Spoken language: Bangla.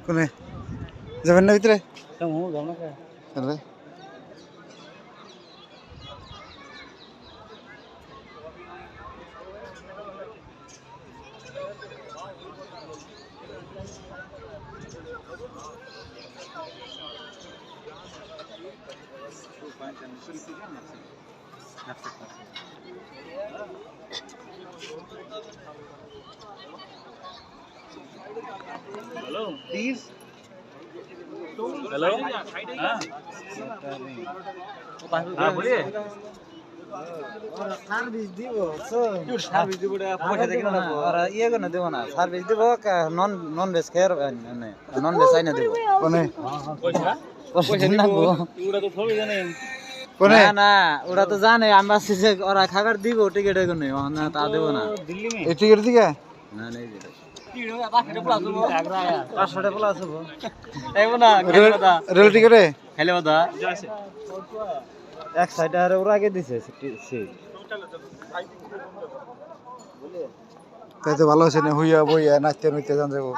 কোনে যাবেন না ভিতরে? हेलो प्लीज हेलो हाँ बोलिए সার্ভিস দিব সার্ভিস দিব পয়সা দেখে না আর ইয়ে করে দেব না সার্ভিস দিব নন ভেজ খেয়ে নন ভেজ আইনা দেব কোনে पैसा পয়সা না গো पूरा तो थोड़ी जाने কোনে না না ওরা তো জানে আমরা যে ওরা খাবার দিব টিকেট এগুনে না তা দেব না दिल्ली में এই টিকিট দিকে না নেই দিবে 500 500 টাকা প্লাস হবো রেল টিকিটে খেলে ওদা जैसे এক সাইডে আর ওরা আগে দিছে সেই তাই তো ভালো আছে না হইয়া বইয়া নাচতে নাচতে যান যাবো